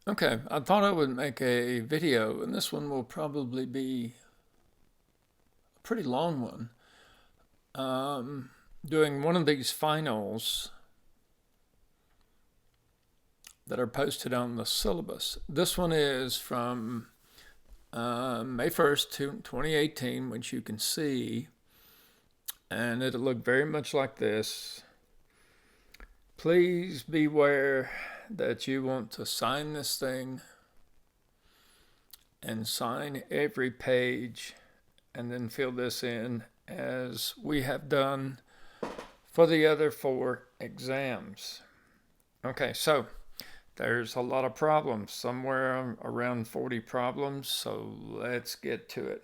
Okay, I thought I would make a video, and this one will probably be a pretty long one. Um, Doing one of these finals that are posted on the syllabus. This one is from May 1st, 2018, which you can see, and it'll look very much like this. Please beware that you want to sign this thing and sign every page and then fill this in as we have done for the other 4 exams. Okay, so there's a lot of problems, somewhere around 40 problems, so let's get to it.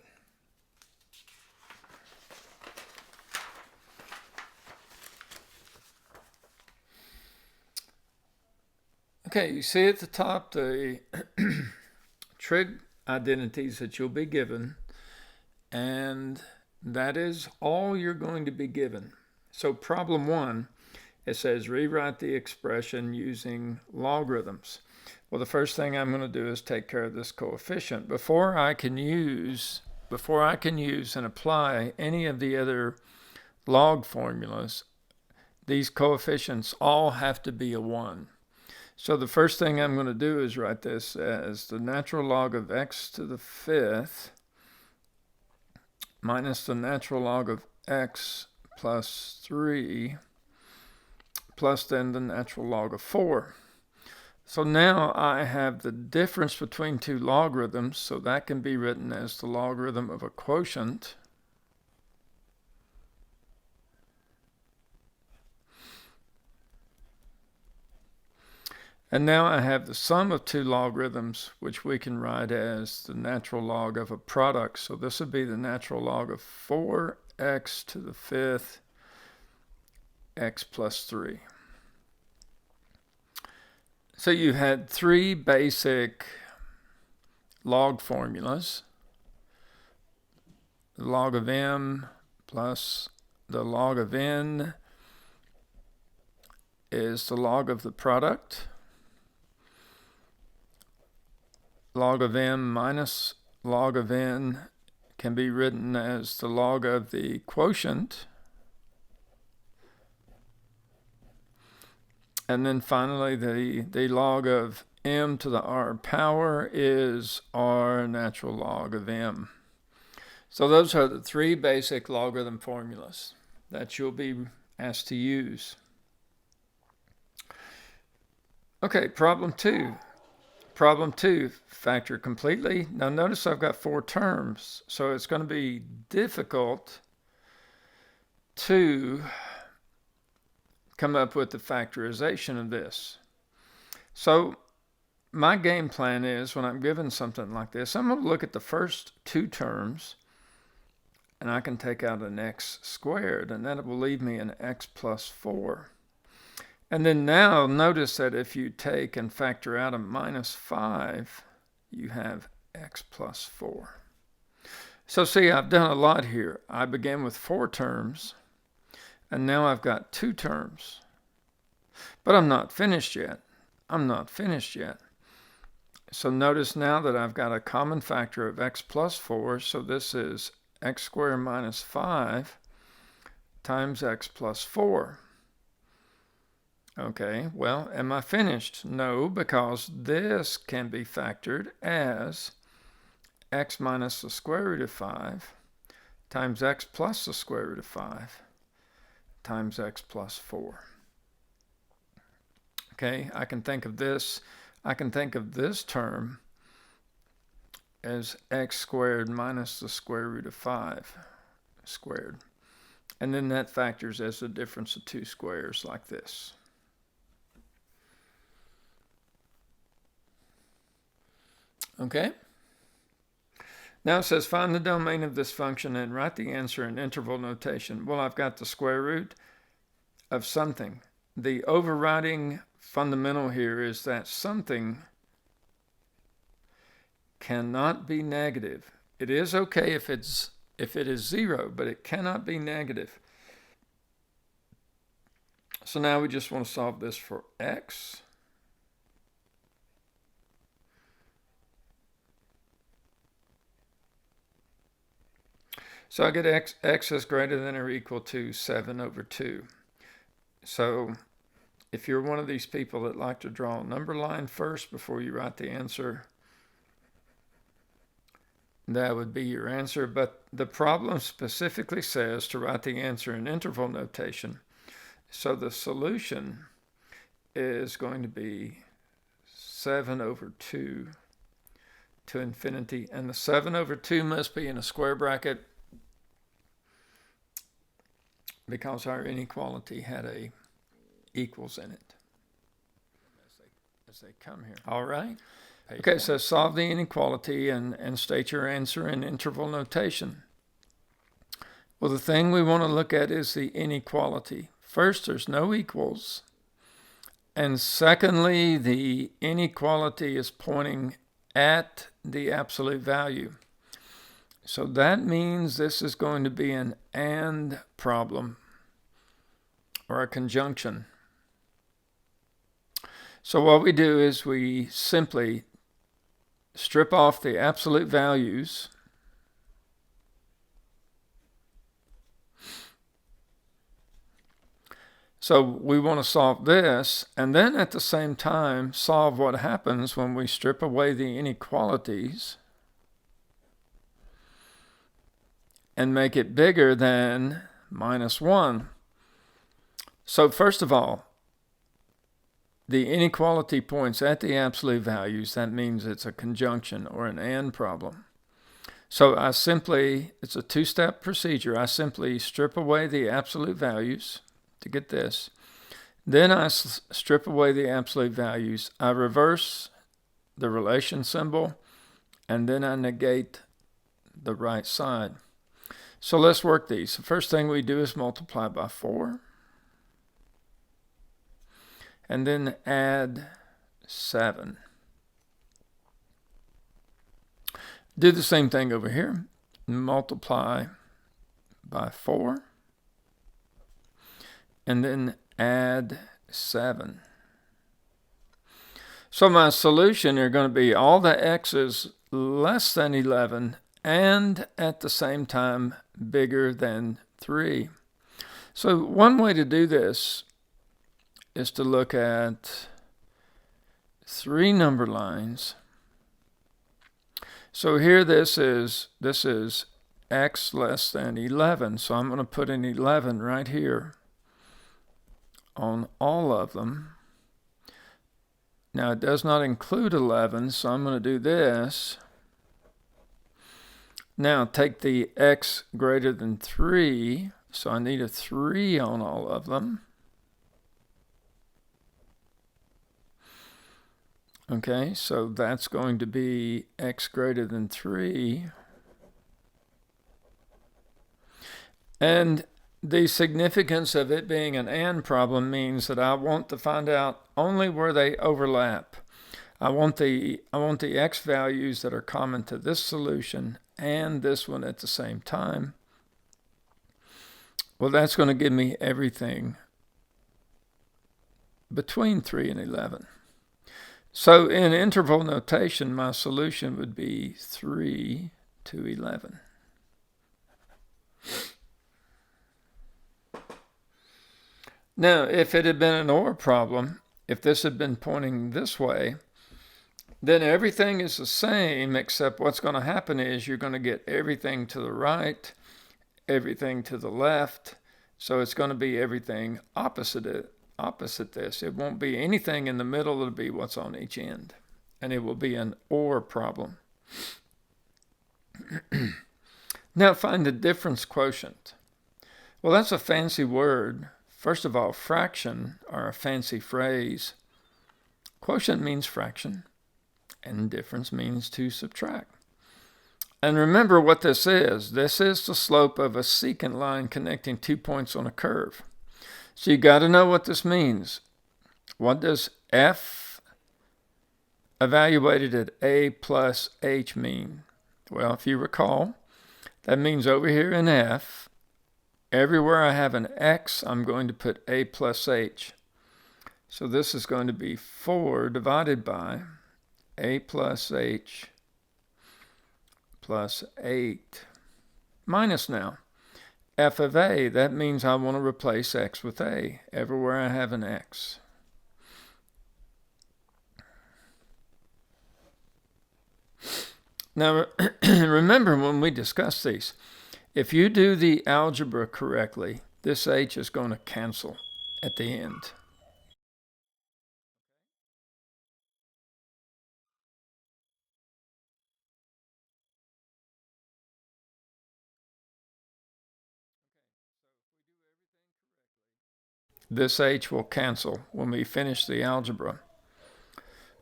Okay, you see at the top the trig identities that you'll be given, and that is all you're going to be given. So problem 1, it says rewrite the expression using logarithms. Well, the first thing I'm going to do is take care of this coefficient. Before I can use and apply any of the other log formulas, these coefficients all have to be a 1. So the first thing I'm going to do is write this as the natural log of x to the 5th minus the natural log of x plus 3 plus then the natural log of 4. So now I have the difference between two logarithms, so that can be written as the logarithm of a quotient. And now I have the sum of two logarithms, which we can write as the natural log of a product. So this would be the natural log of 4x to the 5th x plus 3. So you had 3 basic log formulas. The log of m plus the log of n is the log of the product. Log of m minus log of n can be written as the log of the quotient. And then finally, the log of m to the r power is r natural log of m. So those are the 3 basic logarithm formulas that you'll be asked to use. Okay, problem 2. Problem 2, factor completely. Now notice I've got 4 terms, so it's going to be difficult to come up with the factorization of this. So my game plan is, when I'm given something like this, I'm going to look at the first 2 terms, and I can take out an x squared, and that will leave me an x plus 4. And then now notice that if you take and factor out a minus 5, you have x plus 4. So see, I've done a lot here. I began with 4 terms, and now I've got 2 terms. But I'm not finished yet. So notice now that I've got a common factor of x plus 4, so this is x squared minus 5 times x plus 4. Okay, well, am I finished? No, because this can be factored as x minus the square root of 5 times x plus the square root of 5 times x plus 4. Okay, I can think of this term as x squared minus the square root of 5 squared. And then that factors as the difference of 2 squares like this. Okay. Now it says find the domain of this function and write the answer in interval notation. Well, I've got the square root of something. The overriding fundamental here is that something cannot be negative. It is okay if it is 0, but it cannot be negative. So now we just want to solve this for x. So I get x is greater than or equal to 7 over 2. So if you're one of these people that like to draw a number line first before you write the answer, that would be your answer. But the problem specifically says to write the answer in interval notation. So the solution is going to be 7 over 2 to infinity. And the 7 over 2 must be in a square bracket because our inequality had a equals in it. As they come here. All right. Okay, so solve the inequality and state your answer in interval notation. Well, the thing we want to look at is the inequality. First, there's no equals. And secondly, the inequality is pointing at the absolute value. So that means this is going to be an and problem or a conjunction. So what we do is we simply strip off the absolute values So we want to solve this, and then at the same time solve what happens when we strip away the inequalities and make it bigger than -1. So first of all, the inequality points at the absolute values. That means it's a conjunction or an and problem. So it's a two-step procedure. I simply strip away the absolute values to get this. Then I strip away the absolute values. I reverse the relation symbol, and then I negate the right side. So let's work these. The first thing we do is multiply by 4. And then add 7. Do the same thing over here. Multiply by 4. And then add 7. So my solution are going to be all the x's less than 11 and at the same time bigger than 3. So one way to do this is to look at 3 number lines. So here this is x less than 11. So I'm going to put an 11 right here on all of them. Now it does not include 11, so I'm going to do this. Now take the x greater than 3, so I need a 3 on all of them. Okay, so that's going to be x greater than 3. And the significance of it being an and problem means that I want to find out only where they overlap. I want the x values that are common to this solution and this one at the same time. Well, that's going to give me everything between 3 and 11. So in interval notation, my solution would be 3 to 11. Now, if it had been an OR problem, if this had been pointing this way, then everything is the same, except what's going to happen is you're going to get everything to the right, everything to the left. So it's going to be everything opposite this. It won't be anything in the middle. It'll be what's on each end. And it will be an OR problem. Now find the difference quotient. Well, that's a fancy word. First of all, fraction are a fancy phrase. Quotient means fraction, and difference means to subtract. And remember what this is. This is the slope of a secant line connecting 2 points on a curve. So you got to know what this means. What does f evaluated at a plus h mean? Well, if you recall, that means over here in f, everywhere I have an x, I'm going to put a plus h. So this is going to be 4 divided by a plus h plus 8 minus now. F of a, that means I want to replace x with a everywhere I have an x. Now, remember when we discussed these, if you do the algebra correctly, this h is going to cancel at the end. This h will cancel when we finish the algebra.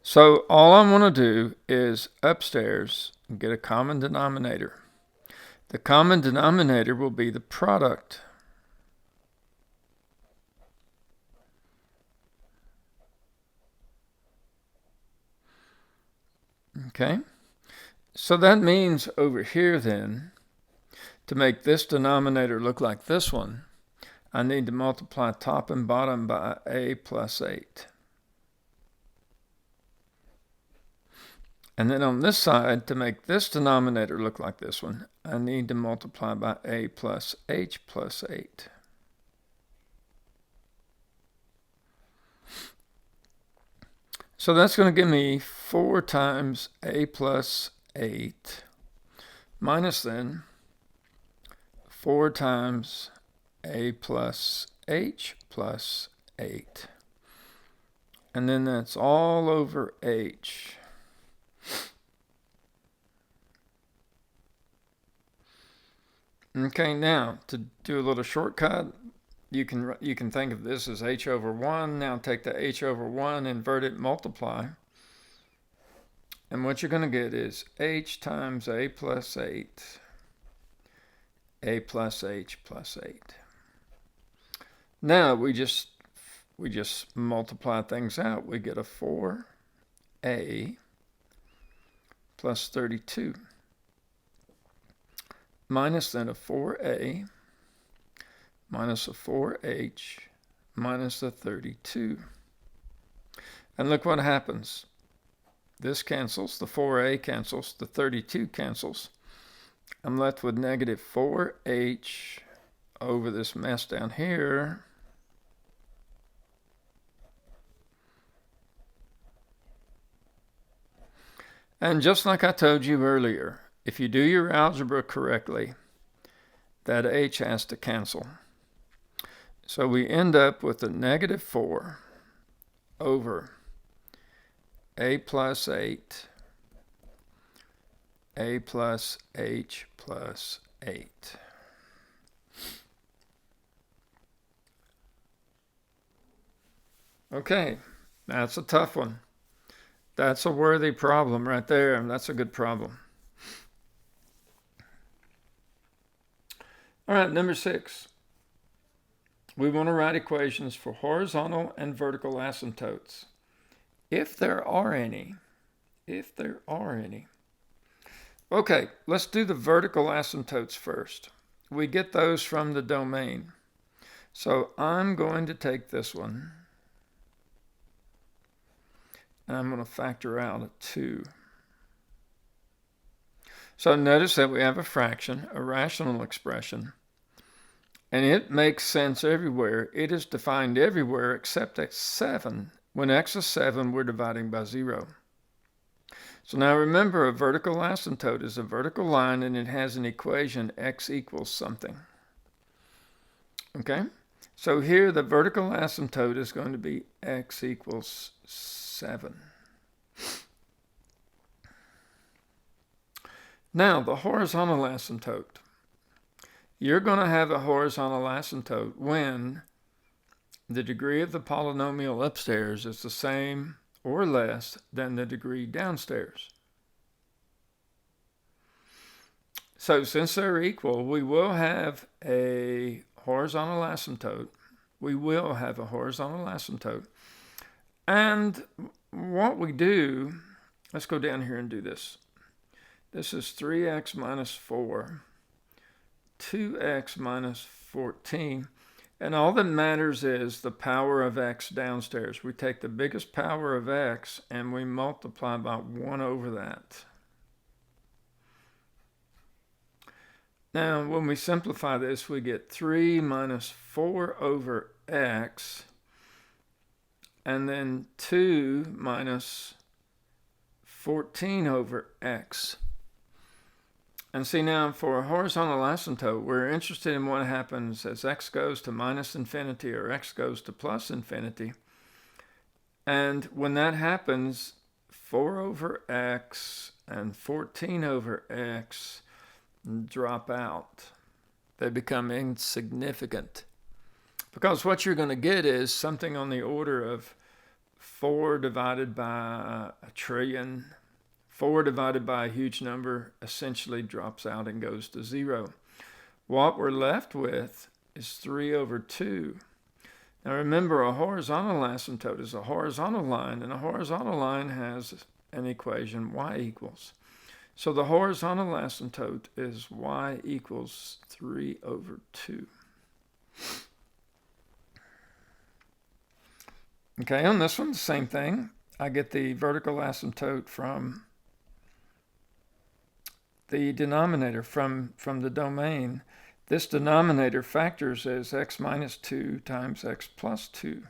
So all I want to do is upstairs get a common denominator. The common denominator will be the product. Okay, so that means over here then, to make this denominator look like this one, I need to multiply top and bottom by a plus 8. And then on this side, to make this denominator look like this one, I need to multiply by a plus h plus 8. So that's going to give me 4 times a plus 8 minus then 4 times a plus h plus 8. And then that's all over h. Okay, now to do a little shortcut, you can think of this as h over 1. Now take the h over 1, invert it, multiply. And what you're going to get is h times a plus 8, a plus h plus 8. Now we just multiply things out. We get a 4a plus 32 minus then a 4a minus a 4h minus a 32. And look what happens. This cancels, the 4a cancels, the 32 cancels. I'm left with negative 4h over this mess down here. And just like I told you earlier, if you do your algebra correctly, that h has to cancel. So we end up with a negative 4 over a plus 8, a plus h plus 8. Okay, that's a tough one. That's a worthy problem right there, and that's a good problem. All right, number 6. We want to write equations for horizontal and vertical asymptotes, if there are any. If there are any. Okay, let's do the vertical asymptotes first. We get those from the domain. So I'm going to take this one, and I'm going to factor out a 2. So notice that we have a fraction, a rational expression, and it makes sense everywhere. It is defined everywhere except at 7. When x is 7, we're dividing by 0. So now remember, a vertical asymptote is a vertical line, and it has an equation x equals something. Okay? So here the vertical asymptote is going to be x equals 7. Now, the horizontal asymptote. You're going to have a horizontal asymptote when the degree of the polynomial upstairs is the same or less than the degree downstairs. So since they're equal, we will have a horizontal asymptote. We will have a horizontal asymptote. And what we do, let's go down here and do this. This is 3x minus 4, 2x minus 14. And all that matters is the power of x downstairs. We take the biggest power of x and we multiply by 1 over that. Now, when we simplify this, we get 3 minus 4 over x, and then 2 minus 14 over x. And see, now for a horizontal asymptote, we're interested in what happens as x goes to minus infinity or x goes to plus infinity. And when that happens, 4 over x and 14 over x drop out. They become insignificant. Because what you're going to get is something on the order of 4 divided by a trillion. 4 divided by a huge number essentially drops out and goes to 0. What we're left with is 3 over 2. Now remember, a horizontal asymptote is a horizontal line, and a horizontal line has an equation y equals. So the horizontal asymptote is y equals 3 over 2. Okay, on this one, the same thing. I get the vertical asymptote from the denominator, from the domain. This denominator factors as x minus 2 times x plus 2.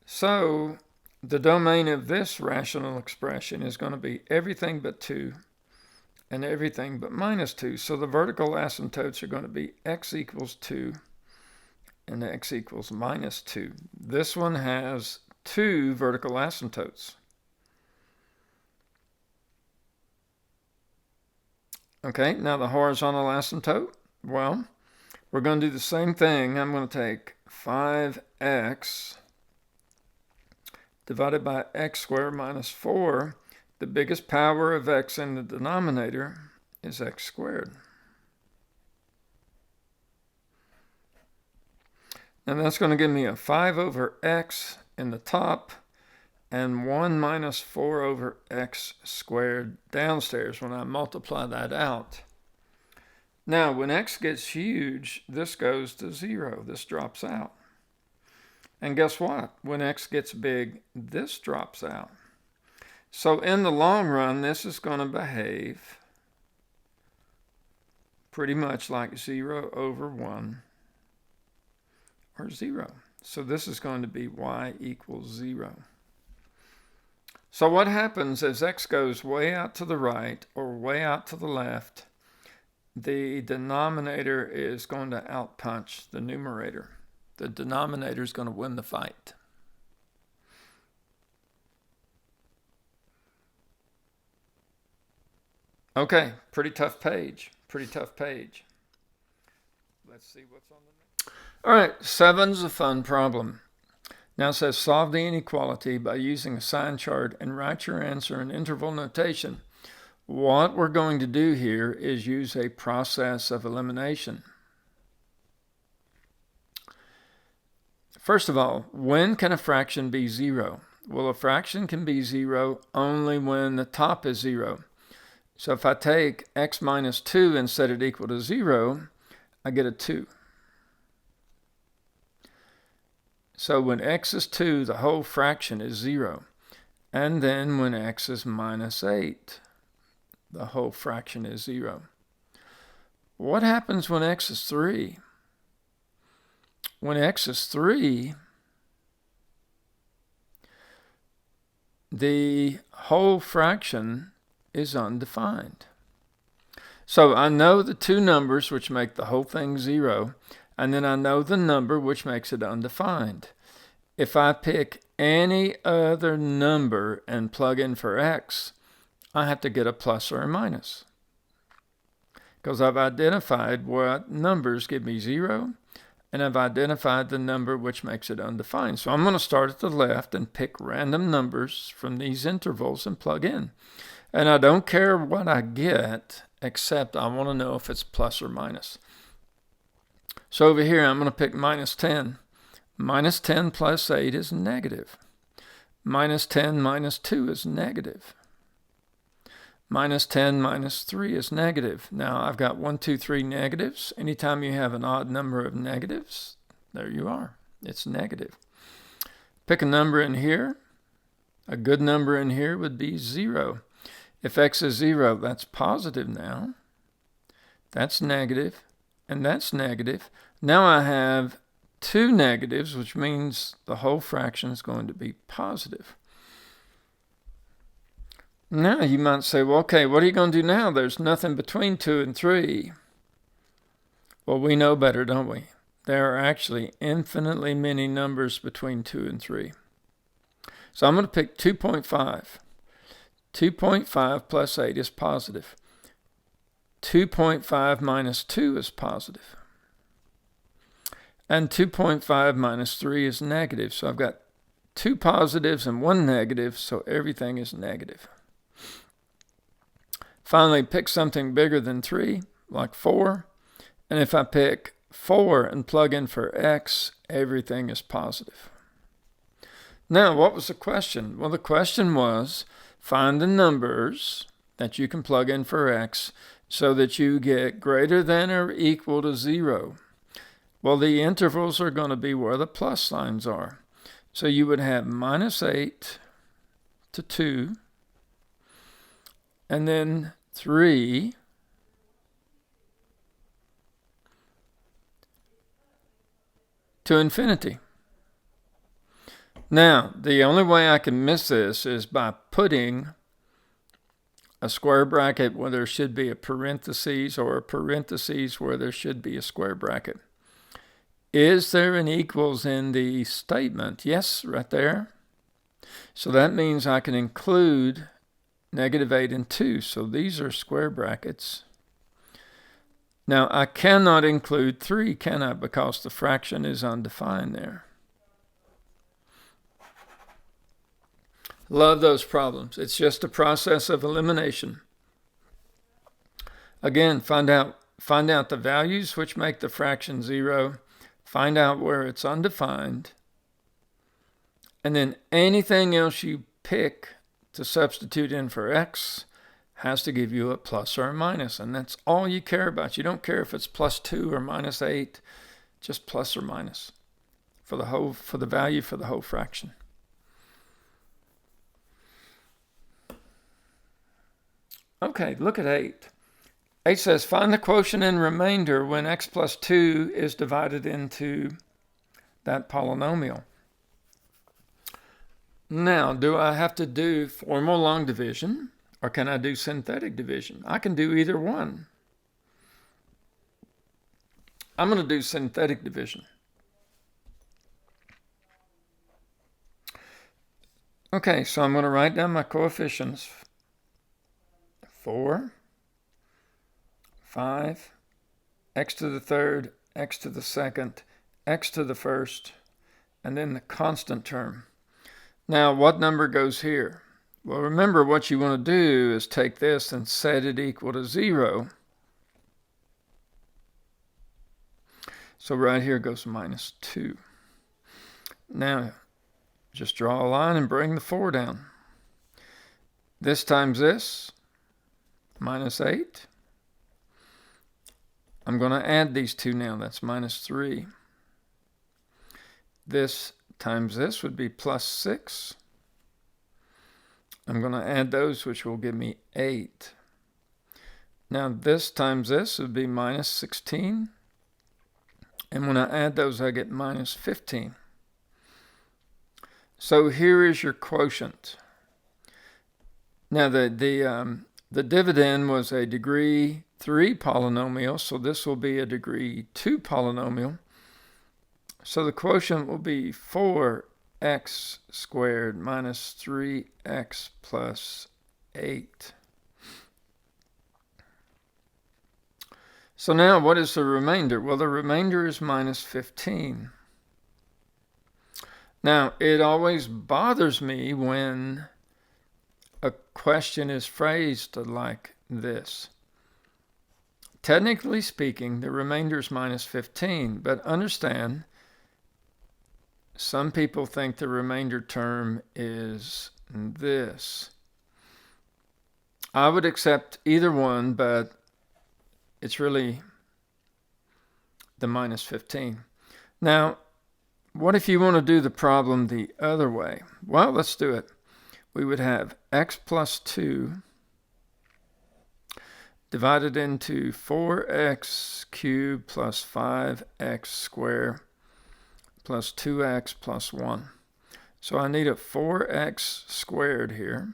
So the domain of this rational expression is going to be everything but 2 and everything but minus 2. So the vertical asymptotes are going to be x equals 2 and x equals minus 2. This one has 2 vertical asymptotes. Okay, now the horizontal asymptote, well, we're going to do the same thing. I'm going to take 5x divided by x squared minus 4. The biggest power of x in the denominator is x squared. And that's going to give me a 5 over x in the top and 1 minus 4 over x squared downstairs when I multiply that out. Now, when x gets huge, this goes to 0. This drops out. And guess what? When x gets big, this drops out. So in the long run, this is going to behave pretty much like 0 over 1 or 0. So this is going to be y equals 0. So what happens as x goes way out to the right or way out to the left, the denominator is going to outpunch the numerator. The denominator is going to win the fight. Okay, pretty tough page. Pretty tough page. Let's see what's on the next. All right, 7's a fun problem. Now it says solve the inequality by using a sign chart and write your answer in interval notation. What we're going to do here is use a process of elimination. First of all, when can a fraction be 0? Well, a fraction can be 0 only when the top is 0. So if I take x minus 2 and set it equal to 0, I get a 2. So when x is 2, the whole fraction is 0. And then when x is minus 8, the whole fraction is 0. What happens when x is 3? When x is 3, the whole fraction is undefined. So I know the two numbers which make the whole thing 0, and then I know the number which makes it undefined. If I pick any other number and plug in for x, I have to get a plus or a minus, because I've identified what numbers give me 0, and I've identified the number which makes it undefined. So I'm going to start at the left and pick random numbers from these intervals and plug in. And I don't care what I get, except I want to know if it's plus or minus. So over here, I'm going to pick minus 10. Minus 10 plus 8 is negative. Minus 10 minus 2 is negative. Minus 10 minus 3 is negative. Now, I've got 1, 2, 3 negatives. Anytime you have an odd number of negatives, there you are. It's negative. Pick a number in here. A good number in here would be 0. If x is 0, that's positive now. That's negative, and that's negative. Now I have two negatives, which means the whole fraction is going to be positive. Now you might say, well, okay, what are you going to do now? There's nothing between 2 and 3. Well, we know better, don't we? There are actually infinitely many numbers between 2 and 3. So I'm going to pick 2.5. 2.5 plus 8 is positive. 2.5 minus 2 is positive. And 2.5 minus 3 is negative. So I've got two positives and one negative, so everything is negative. Finally, pick something bigger than 3, like 4. And if I pick 4 and plug in for x, everything is positive. Now, what was the question? Well, the question was, find the numbers that you can plug in for x so that you get greater than or equal to 0. Well, the intervals are going to be where the plus signs are. So you would have minus 8 to 2, and then 3 to infinity. Now, the only way I can miss this is by putting a square bracket where there should be a parentheses, or a parentheses where there should be a square bracket. Is there an equals in the statement? Yes, right there. So that means I can include negative 8 and 2. So these are square brackets. Now, I cannot include 3, can I? Because the fraction is undefined there. Love those problems. It's just a process of elimination. Again, find out the values which make the fraction 0. Find out where it's undefined. And then anything else you pick to substitute in for x has to give you a plus or a minus. And that's all you care about. You don't care if it's plus 2 or minus 8. Just plus or minus for the value for the whole fraction. Okay, look at 8. 8 says, find the quotient and remainder when x plus 2 is divided into that polynomial. Now, do I have to do formal long division, or can I do synthetic division? I can do either one. I'm going to do synthetic division. Okay, so I'm going to write down my coefficients. 4, 5, x to the third, x to the second, x to the first, and then the constant term. Now, what number goes here? Well, remember what you want to do is take this and set it equal to 0. So right here goes minus 2. Now, just draw a line and bring the 4 down. This times this, minus 8. I'm going to add these two now. That's minus 3. This times this would be plus 6. I'm going to add those, which will give me 8. Now this times this would be minus 16. And when I add those, I get minus 15. So here is your quotient. Now the dividend was a degree 3 polynomial, so this will be a degree 2 polynomial. So the quotient will be 4x squared minus 3x plus 8. So now what is the remainder? Well, the remainder is minus 15. Now, it always bothers me when a question is phrased like this. Technically speaking, the remainder is minus 15, but understand, some people think the remainder term is this. I would accept either one, but it's really the minus 15. Now, what if you want to do the problem the other way? Well, let's do it. We would have x plus 2 divided into 4x cubed plus 5x squared plus 2x plus 1. So I need a 4x squared here.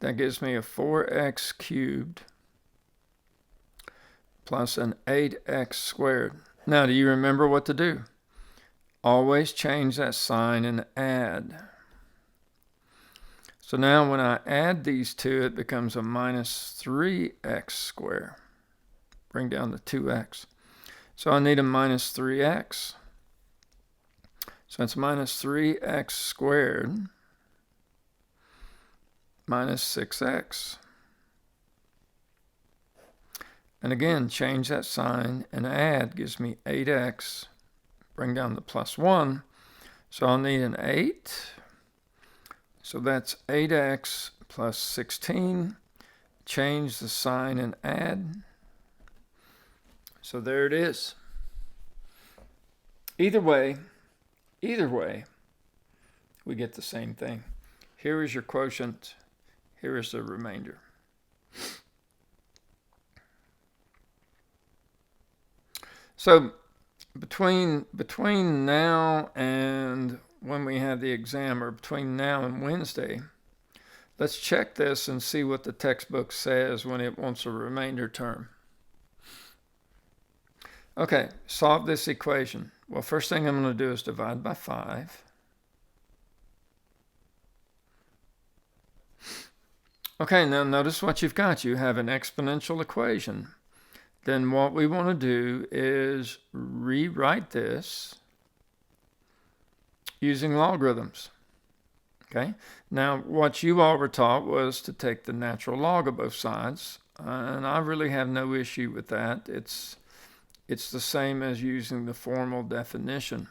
That gives me a 4x cubed plus an 8x squared. Now, do you remember what to do? Always change that sign and add. So now when I add these two, it becomes a minus 3x squared. Bring down the 2x. So I need a minus 3x. So it's minus 3x squared minus 6x. And again, change that sign and add gives me 8x. Bring down the plus 1. So I'll need an 8. So that's 8x plus 16. Change the sign and add. So there it is. Either way, we get the same thing. Here is your quotient. Here is the remainder. So between now and when we have the exam, or between now and Wednesday, let's check this and see what the textbook says when it wants a remainder term. Okay, solve this equation. Well, first thing I'm going to do is divide by 5. Okay, now notice what you've got. You have an exponential equation. Then what we want to do is rewrite this using logarithms. Okay, now what you all were taught was to take the natural log of both sides, and I really have no issue with that. It's the same as using the formal definition.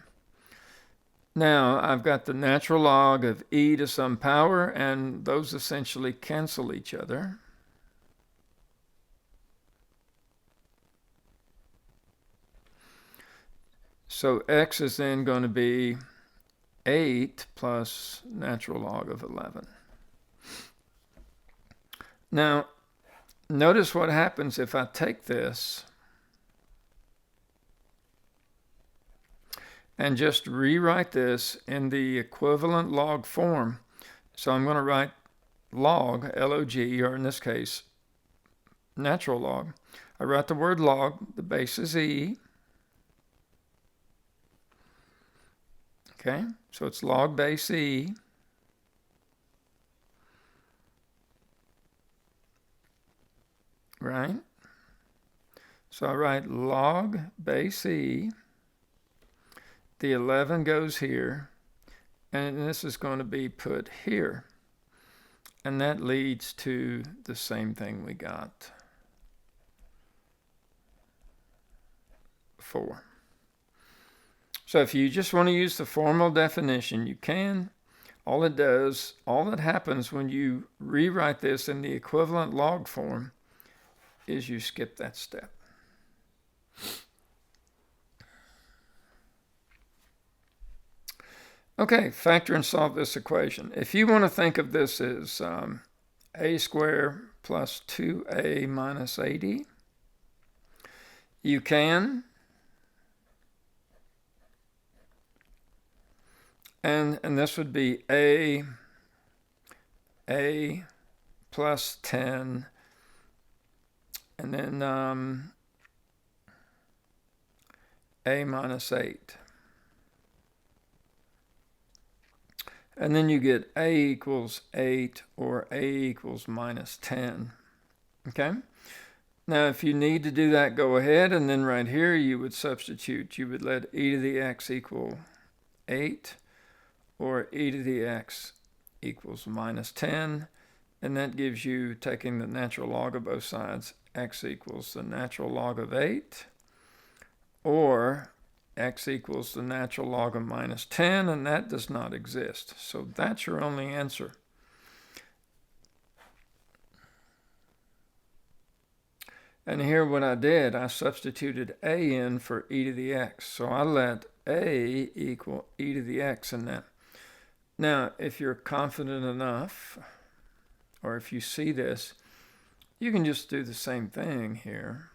Now I've got the natural log of e to some power, and those essentially cancel each other. So x is then going to be 8 plus natural log of 11. Now, notice what happens if I take this and just rewrite this in the equivalent log form. So I'm going to write log, L-O-G, or in this case, natural log. I write the word log, the base is e. Okay, so it's log base e. Right? So I write log base e. The 11 goes here, and this is going to be put here. And that leads to the same thing we got before. So if you just want to use the formal definition, you can. All that happens when you rewrite this in the equivalent log form is you skip that step. Okay, factor and solve this equation. If you want to think of this as a squared plus 2a minus 80, you can. And this would be a plus 10, and then a minus 8. And then you get a equals 8 or a equals minus 10. Okay? Now, if you need to do that, go ahead. And then right here, you would substitute. You would let e to the x equal 8, or e to the x equals minus 10. And that gives you, taking the natural log of both sides, x equals the natural log of 8. Or x equals the natural log of minus 10, and that does not exist. So that's your only answer. And here what I did, I substituted a in for e to the x. So I let a equal e to the x in that. Now, if you're confident enough, or if you see this, you can just do the same thing here.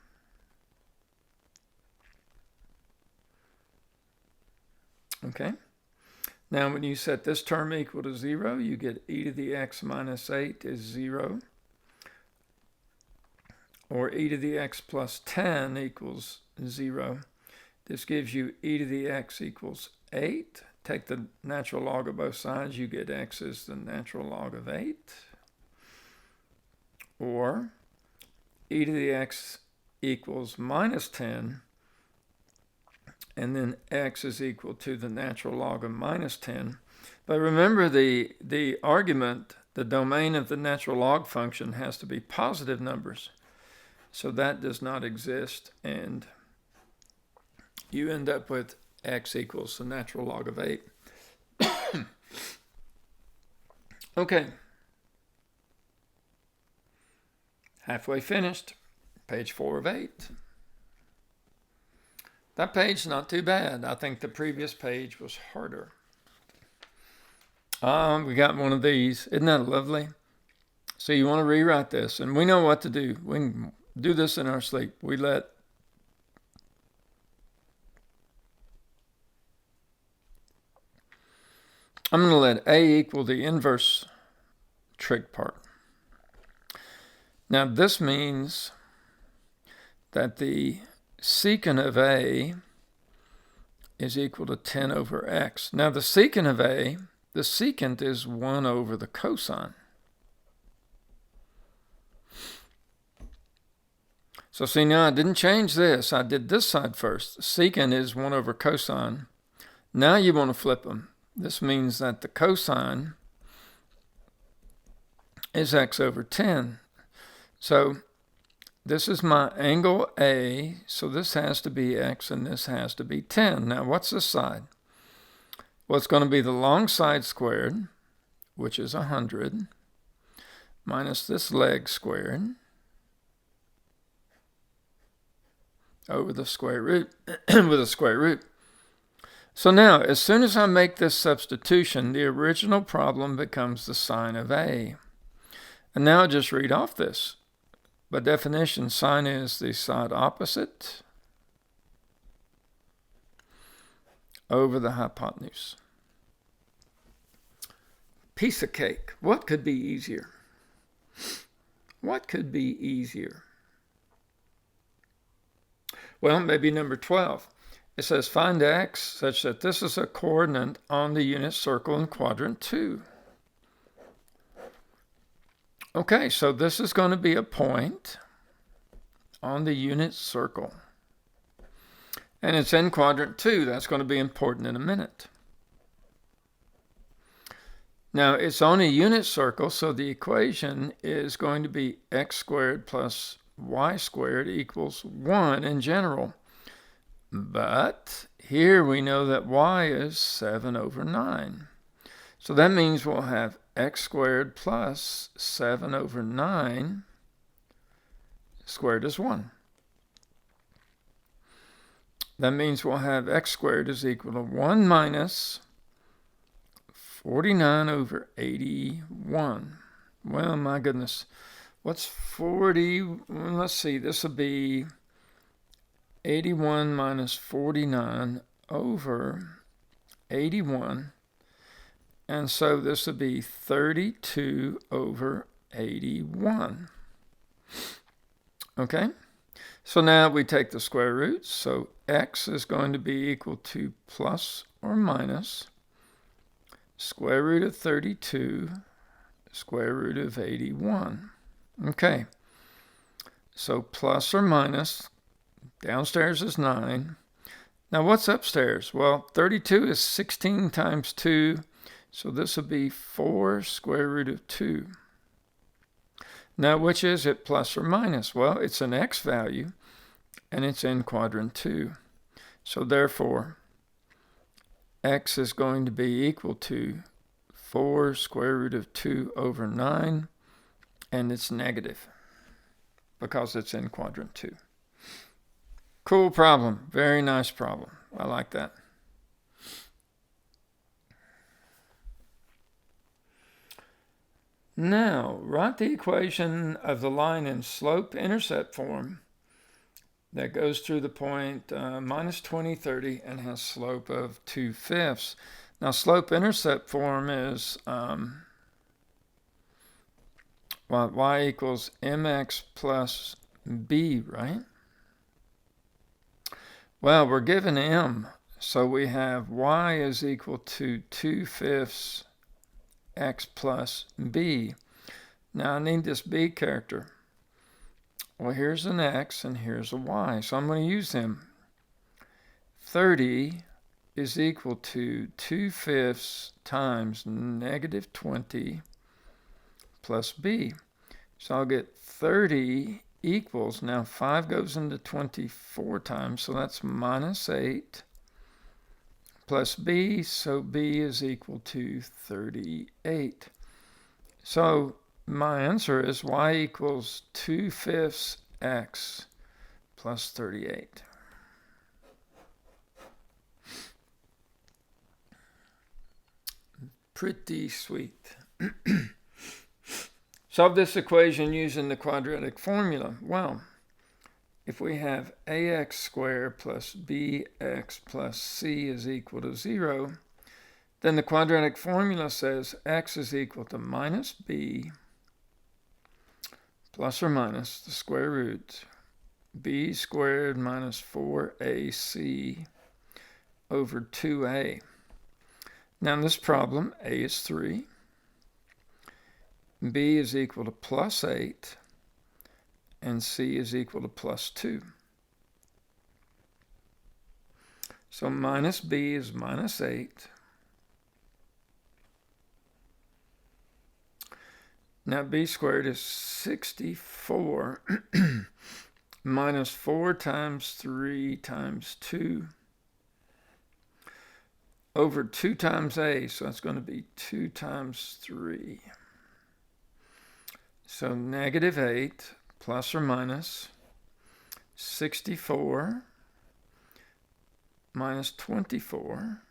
Okay. Now, when you set this term equal to 0, you get e to the x minus 8 is 0. Or e to the x plus 10 equals 0. This gives you e to the x equals 8. Take the natural log of both sides, you get x is the natural log of 8. Or e to the x equals minus 10, and then x is equal to the natural log of minus 10. But remember the argument, the domain of the natural log function has to be positive numbers. So that does not exist, and you end up with x equals the natural log of 8. Okay. Halfway finished. Page 4 of 8. That page not too bad. I think the previous page was harder. We got one of these. Isn't that lovely? So you want to rewrite this, and we know what to do. We can do this in our sleep. I'm going to let A equal the inverse trig part. Now this means that the secant of A is equal to 10 over x. Now the secant of A, the secant is 1 over the cosine. So see, now I didn't change this. I did this side first. Secant is 1 over cosine. Now you want to flip them. This means that the cosine is x over 10. So this is my angle A, so this has to be x and this has to be 10. Now what's this side? Well, it's going to be the long side squared, which is 100, minus this leg squared over the square root with a square root. So now, as soon as I make this substitution, the original problem becomes the sine of A. And now I'll just read off this. By definition, sine is the side opposite over the hypotenuse. Piece of cake. What could be easier? What could be easier? Well, maybe number 12. It says find x such that this is a coordinate on the unit circle in quadrant 2. Okay, so this is going to be a point on the unit circle. And it's in quadrant 2. That's going to be important in a minute. Now, it's on a unit circle, so the equation is going to be x squared plus y squared equals 1 in general. But here we know that y is 7 over 9. So that means we'll have x squared plus 7 over 9 squared is 1. That means we'll have x squared is equal to 1 minus 49 over 81. Well, my goodness. What's 40? Well, let's see. This will be 81 minus 49 over 81. And so this would be 32 over 81. Okay? So now we take the square roots. So x is going to be equal to plus or minus square root of 32, square root of 81. Okay. So plus or minus, downstairs is 9. Now what's upstairs? Well, 32 is 16 times 2. So this would be 4 square root of 2. Now, which is it, plus or minus? Well, it's an x value, and it's in quadrant 2. So therefore, x is going to be equal to 4 square root of 2 over 9, and it's negative because it's in quadrant 2. Cool problem. Very nice problem. I like that. Now, write the equation of the line in slope-intercept form that goes through the point minus 20, 30, and has slope of 2/5. Now, slope-intercept form is y equals mx plus b, right? Well, we're given m, so we have y is equal to 2/5 x plus b. Now I need this b character. Well, here's an x and here's a y, so I'm going to use them. 30 is equal to 2/5 times negative 20 plus b. So I'll get 30 equals, now 5 goes into 24 times, so that's minus 8 plus b, so b is equal to 38. So my answer is y equals 2/5 x plus 38. Pretty sweet. Solve this equation using the quadratic formula. Well, if we have ax squared plus bx plus c is equal to 0, then the quadratic formula says x is equal to minus b plus or minus the square root b squared minus 4ac over 2a. Now in this problem, a is 3, b is equal to plus 8, and c is equal to plus 2. So minus b is minus 8. Now b squared is 64 minus 4 times 3 times 2 over 2 times a, so that's going to be 2 times 3. So negative 8 plus or minus 64 minus 24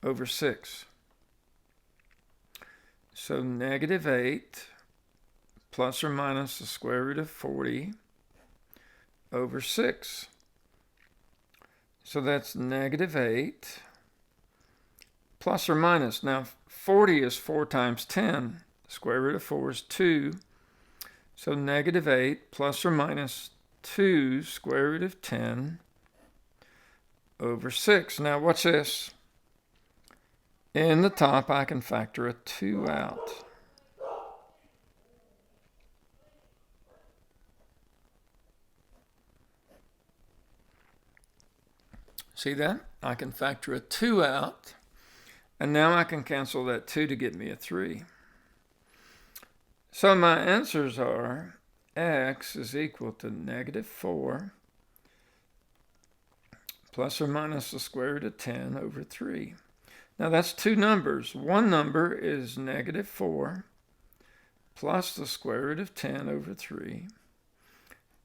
over 6. So negative 8 plus or minus the square root of 40 over 6. So that's negative 8 plus or minus. Now 40 is 4 times 10. Square root of 4 is 2. So negative 8 plus or minus 2 square root of 10 over 6. Now watch this. In the top, I can factor a 2 out. See that? I can factor a 2 out. And now I can cancel that 2 to get me a 3. So my answers are x is equal to negative 4 plus or minus the square root of 10 over 3. Now that's two numbers. One number is negative 4 plus the square root of 10 over 3.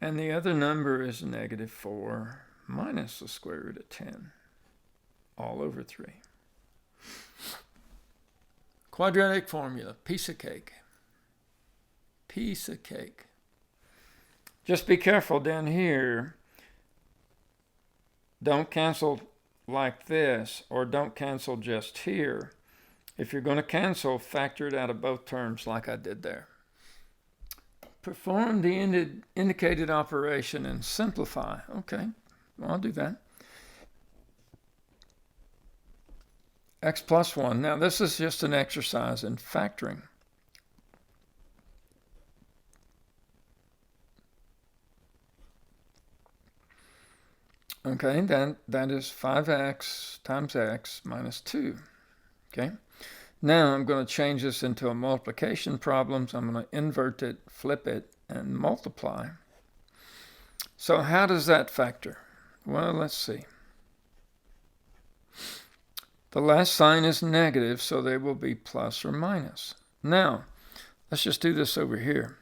And the other number is negative 4 minus the square root of 10 all over 3. Quadratic formula, piece of cake. Piece of cake. Just be careful down here. Don't cancel like this, or don't cancel just here. If you're going to cancel, factor it out of both terms like I did there. Perform the indicated operation and simplify. Okay, well, I'll do that. X plus 1. Now this is just an exercise in factoring. Okay, that is 5x times x minus 2. Okay, now I'm going to change this into a multiplication problem. So I'm going to invert it, flip it, and multiply. So how does that factor? Well, let's see. The last sign is negative, so they will be plus or minus. Now, let's just do this over here.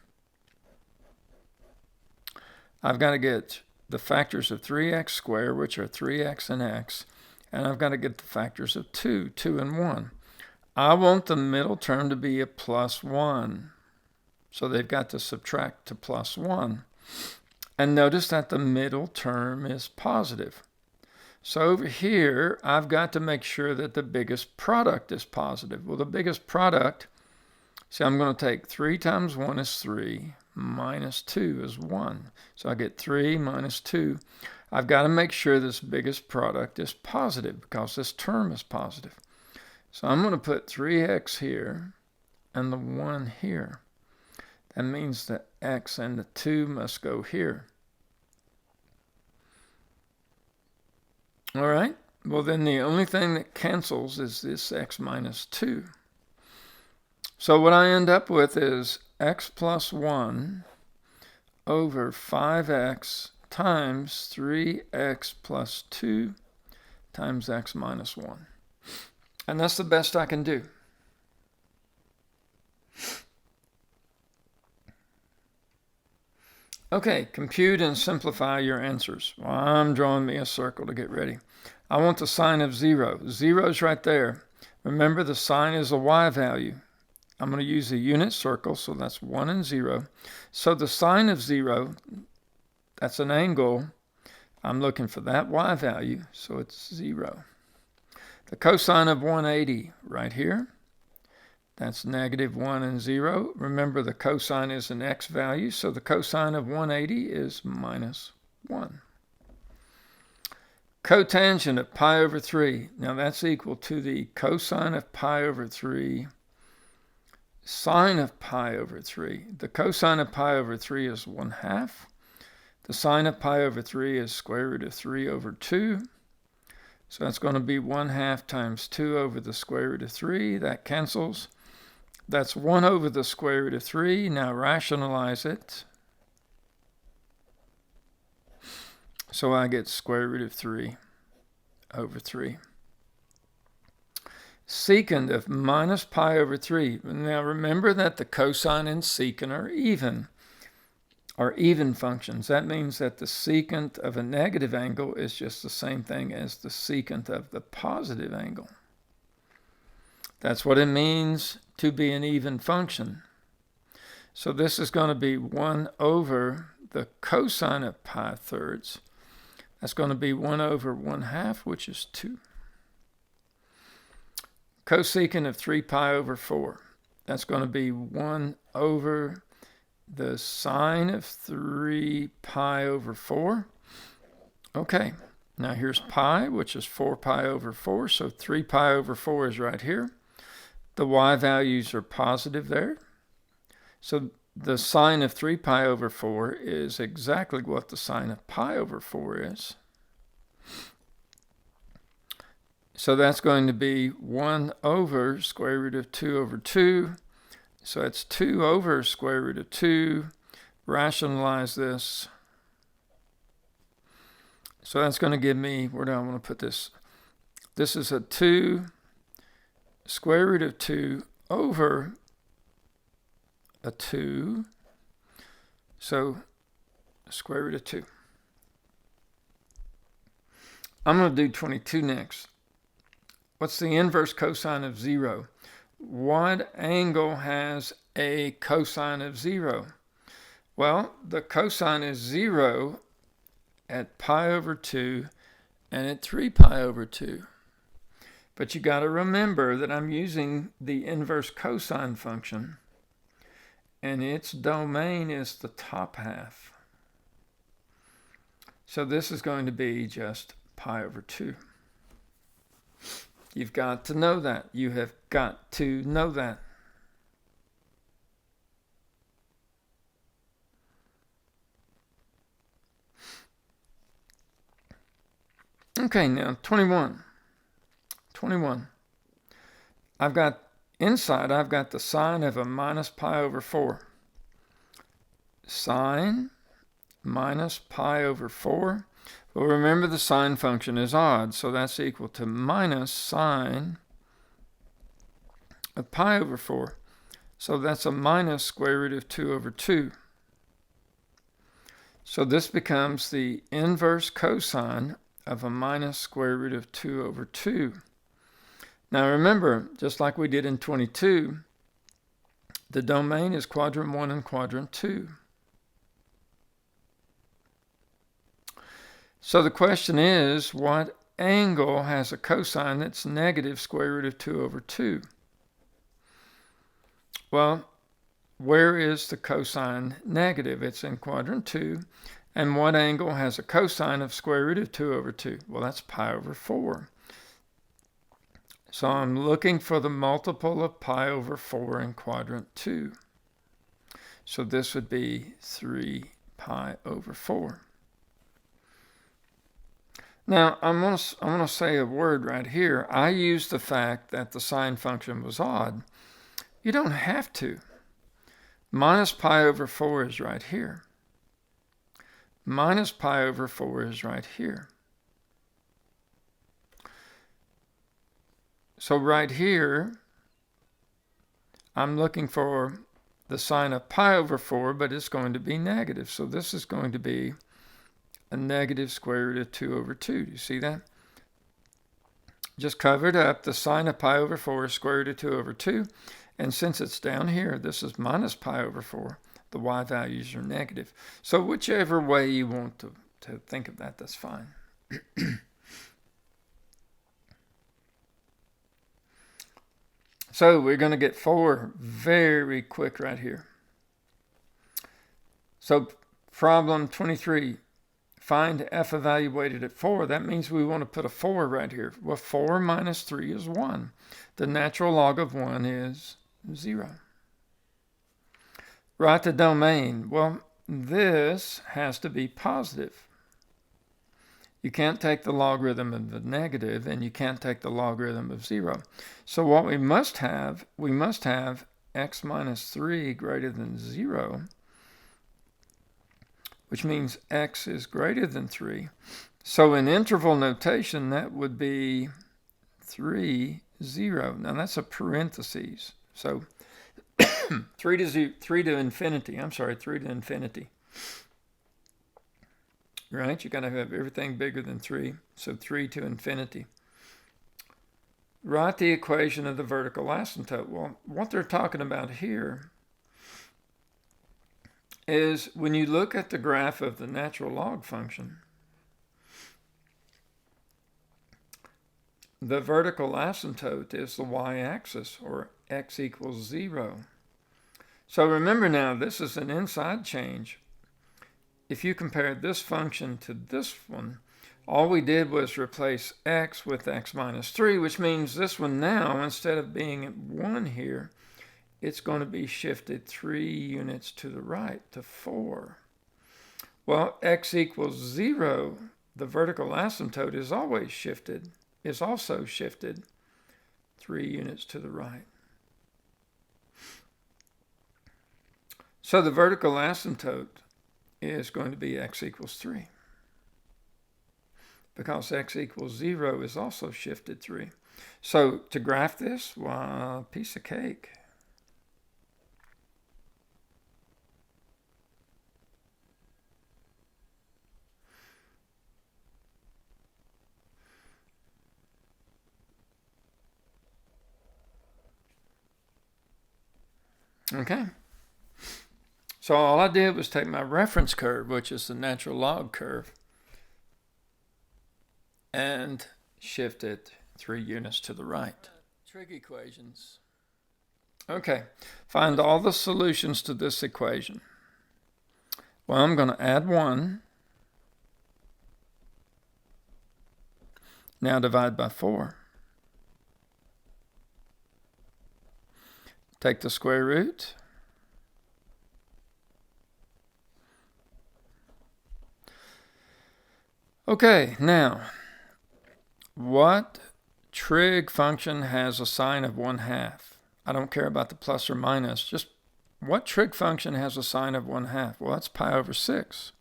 I've got to get the factors of 3x squared, which are 3x and x, and I've got to get the factors of 2 and 1. I want the middle term to be a plus 1. So they've got to subtract to plus 1. And notice that the middle term is positive. So over here, I've got to make sure that the biggest product is positive. Well, the biggest product, see, I'm going to take 3 times 1 is 3, minus 2 is 1. So I get 3 minus 2. I've got to make sure this biggest product is positive because this term is positive. So I'm going to put 3x here and the 1 here. That means the x and the 2 must go here. All right, well then the only thing that cancels is this x minus 2. So what I end up with is x plus 1 over 5x times 3x plus 2 times x minus 1. And that's the best I can do. Okay, compute and simplify your answers. Well, I'm drawing me a circle to get ready. I want the sign of 0. 0 is right there. Remember, the sign is a y value. I'm going to use a unit circle, so that's 1 and 0. So the sign of 0, that's an angle. I'm looking for that y value, so it's 0. The cosine of 180 right here. That's negative 1 and 0. Remember, the cosine is an x value, so the cosine of 180 is minus 1. Cotangent of pi over 3. Now that's equal to the cosine of pi over 3 sine of pi over 3. The cosine of pi over 3 is 1/2. The sine of pi over 3 is square root of 3 over 2. So that's going to be 1/2 times 2 over the square root of 3. That cancels. That's 1 over the square root of 3. Now rationalize it. So I get square root of 3 over 3. Secant of minus pi over 3. Now remember that the cosine and secant are even functions. That means that the secant of a negative angle is just the same thing as the secant of the positive angle. That's what it means to be an even function. So this is going to be 1 over the cosine of pi thirds. That's going to be 1 over 1/2, which is 2. Cosecant of 3 pi over 4. That's going to be 1 over the sine of 3 pi over 4. Okay, now here's pi, which is 4 pi over 4. So 3 pi over 4 is right here. The y values are positive there. So the sine of 3 pi over 4 is exactly what the sine of pi over 4 is. So that's going to be 1 over square root of 2 over 2. So it's 2 over square root of 2. Rationalize this. So that's going to give me, where do I want to put this? This is a 2 square root of 2 over a 2. So square root of 2. I'm going to do 22 next. What's the inverse cosine of 0? What angle has a cosine of 0? Well, the cosine is 0 at pi over 2 and at 3 pi over 2. But you got to remember that I'm using the inverse cosine function, and its domain is the top half. So this is going to be just pi over 2. You've got to know that. You have got to know that. Okay, now 21. 21. I've got the sine of a minus pi over 4. Sine minus pi over 4. Well, remember the sine function is odd, so that's equal to minus sine of pi over 4. So that's a minus square root of 2 over 2. So this becomes the inverse cosine of a minus square root of 2 over 2. Now remember, just like we did in 22, the domain is quadrant 1 and quadrant 2. So the question is, what angle has a cosine that's negative square root of 2 over 2? Well, where is the cosine negative? It's in quadrant 2. And what angle has a cosine of square root of 2 over 2? Well, that's pi over 4. So I'm looking for the multiple of pi over 4 in quadrant 2. So this would be 3 pi over 4. Now, I'm going to say a word right here. I used the fact that the sine function was odd. You don't have to. Minus pi over 4 is right here. Minus pi over 4 is right here. So right here, I'm looking for the sine of pi over 4, but it's going to be negative. So this is going to be a negative square root of 2 over 2. Do you see that? Just covered up. The sine of pi over 4 is square root of 2 over 2. And since it's down here, this is minus pi over 4. The y values are negative. So whichever way you want to think of that, that's fine. So we're going to get 4 very quick right here. So problem 23. Find f evaluated at 4. That means we want to put a 4 right here. Well, 4 minus 3 is 1. The natural log of 1 is 0. Write the domain. Well, this has to be positive. You can't take the logarithm of the negative, and you can't take the logarithm of 0. So what we must have x minus 3 greater than 0, which means x is greater than 3. So in interval notation, that would be 3, 0. Now that's a parentheses. So 3 to infinity. I'm sorry, 3 to infinity. Right? You're going to have everything bigger than 3. So 3 to infinity. Write the equation of the vertical asymptote. Well, what they're talking about here is when you look at the graph of the natural log function, the vertical asymptote is the y-axis, or x equals 0. So remember now, this is an inside change. If you compare this function to this one, all we did was replace x with x minus 3, which means this one now, instead of being at 1 here, it's going to be shifted 3 units to the right, to 4. Well, x equals 0, the vertical asymptote is also shifted 3 units to the right. So the vertical asymptote is going to be x equals 3. Because x equals 0 is also shifted 3. So to graph this, well, piece of cake. Okay. So all I did was take my reference curve, which is the natural log curve, and shift it 3 units to the right. Trig equations. Okay. Find all the solutions to this equation. Well, I'm going to add 1. Now divide by 4. Take the square root. Okay, now, what trig function has a sine of 1/2? I don't care about the plus or minus. Just what trig function has a sine of 1/2? Well, that's pi over 6.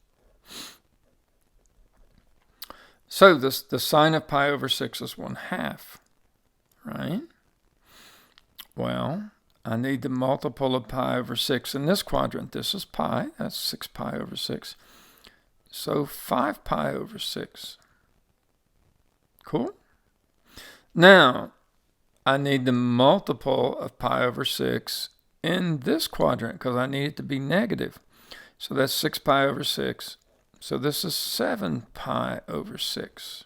So the sine of pi over 6 is 1/2, right? Well, I need the multiple of pi over 6 in this quadrant. This is pi. That's 6 pi over 6. So 5 pi over 6. Cool. Now, I need the multiple of pi over 6 in this quadrant because I need it to be negative. So that's 6 pi over 6. So this is 7 pi over 6.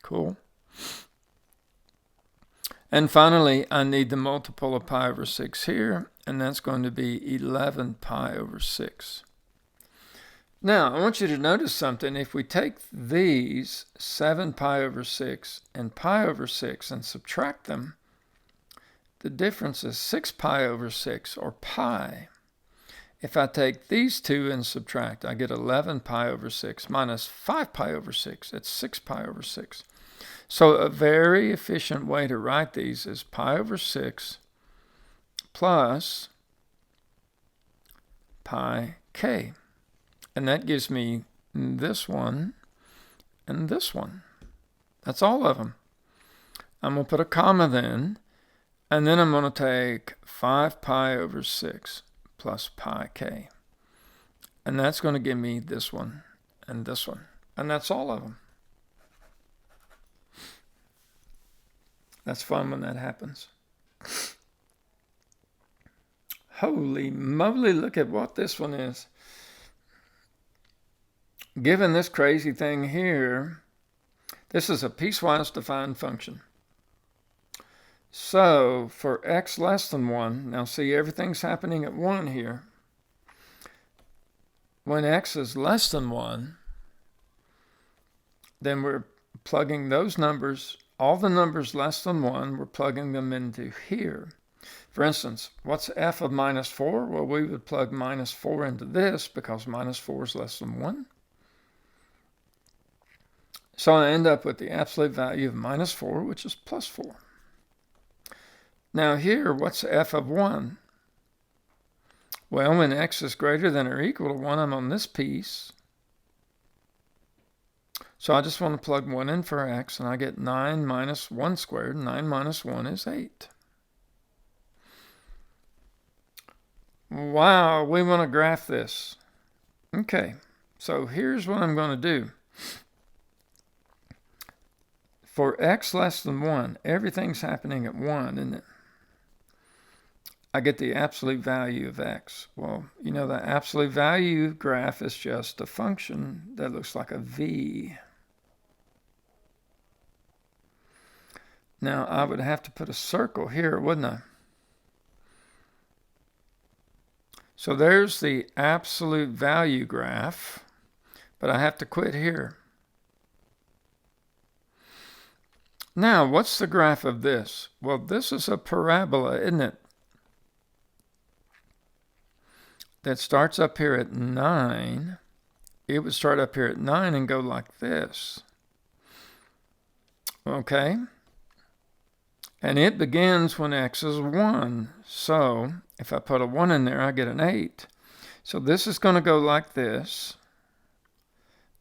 Cool. And finally, I need the multiple of pi over 6 here, and that's going to be 11 pi over 6. Now, I want you to notice something. If we take these 7 pi over 6 and pi over 6 and subtract them, the difference is 6 pi over 6, or pi. If I take these two and subtract, I get 11 pi over 6 minus 5 pi over 6. That's 6 pi over 6. So a very efficient way to write these is pi over 6 plus pi k. And that gives me this one and this one. That's all of them. I'm going to put a comma then, and then I'm going to take 5 pi over 6 plus pi k. And that's going to give me this one and this one. And that's all of them. That's fun when that happens. Holy moly, look at what this one is. Given this crazy thing here, this is a piecewise defined function. So for x less than 1, now see everything's happening at 1 here. When x is less than 1, then we're plugging those numbers, all the numbers less than 1, we're plugging them into here. For instance, what's f of minus 4? Well, we would plug minus 4 into this because minus 4 is less than 1. So I end up with the absolute value of minus 4, which is plus 4. Now here, what's f of 1? Well, when x is greater than or equal to 1, I'm on this piece. So I just want to plug 1 in for x, and I get 9 minus 1 squared. 9 minus 1 is 8. Wow, we want to graph this. Okay, so here's what I'm going to do. For x less than 1, everything's happening at 1, isn't it? I get the absolute value of x. Well, you know, the absolute value graph is just a function that looks like a v. Now, I would have to put a circle here, wouldn't I? So there's the absolute value graph, but I have to quit here. Now, what's the graph of this? Well, this is a parabola, isn't it? That starts up here at 9. It would start up here at 9 and go like this. Okay? And it begins when x is 1. So if I put a 1 in there, I get an 8. So this is going to go like this,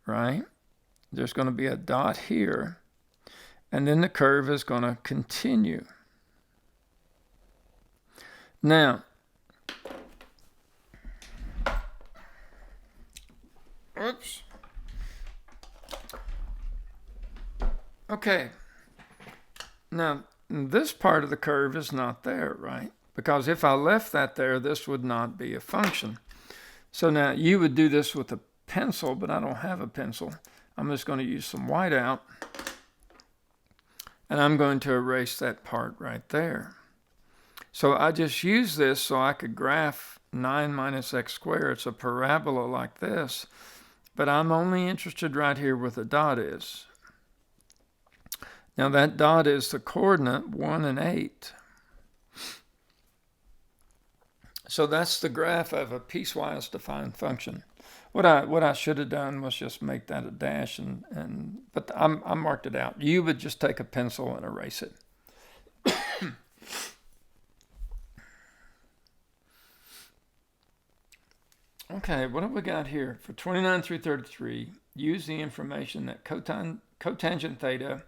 right? There's going to be a dot here. And then the curve is going to continue. Now, oops. Okay. Now, this part of the curve is not there, right? Because if I left that there, this would not be a function. So now you would do this with a pencil, but I don't have a pencil. I'm just going to use some whiteout. And I'm going to erase that part right there. So I just use this so I could graph 9 minus x squared. It's a parabola like this. But I'm only interested right here where the dot is. Now that dot is the coordinate 1 and 8. So that's the graph of a piecewise defined function. What I should have done was just make that a dash, but I marked it out. You would just take a pencil and erase it. Okay, what have we got here? For 29 through 33, use the information that cotangent theta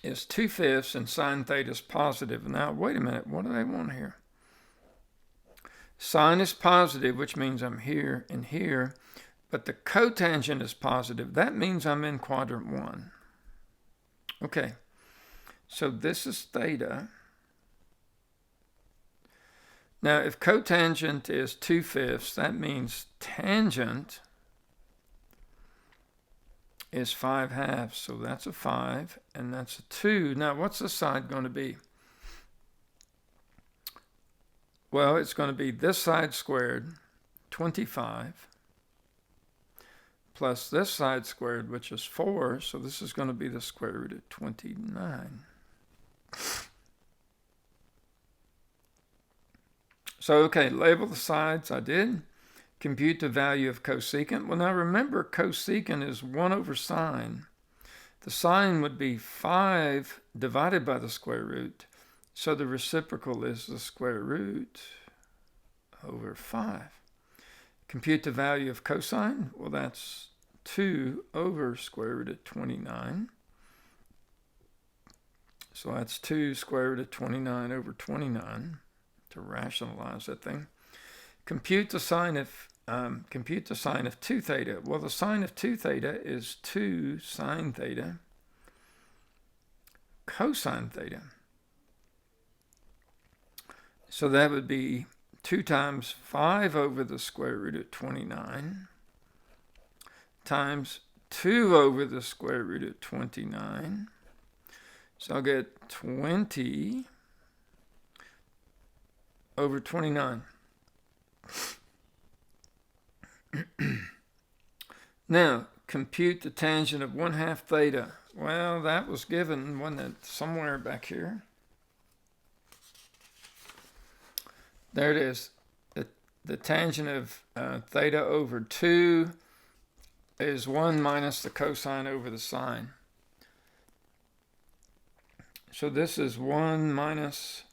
is 2/5 and sine theta is positive. Now, wait a minute. What do they want here? Sine is positive, which means I'm here and here, but the cotangent is positive. That means I'm in quadrant 1. Okay, So this is theta. Now, if cotangent is 2/5, that means tangent is 5/2. So that's a 5, and that's a 2. Now, what's the side going to be? Well, it's going to be this side squared, 25, plus this side squared, which is 4. So this is going to be the square root of 29. So, okay, label the sides. I did. Compute the value of cosecant. Well, now remember, cosecant is 1 over sine. The sine would be 5 divided by the square root. So the reciprocal is the square root over 5. Compute the value of cosine. Well, that's 2 over square root of 29. So that's 2 square root of 29 over 29 to rationalize that thing. Compute the sine of 2 theta. Well, the sine of 2 theta is 2 sine theta cosine theta. So that would be 2 times 5 over the square root of 29 times 2 over the square root of 29. So I'll get 20 over 29. Now, compute the tangent of 1/2 theta. Well, that was given, wasn't it, somewhere back here? There it is. The tangent of theta over 2 is 1 minus the cosine over the sine. So this is 1 minus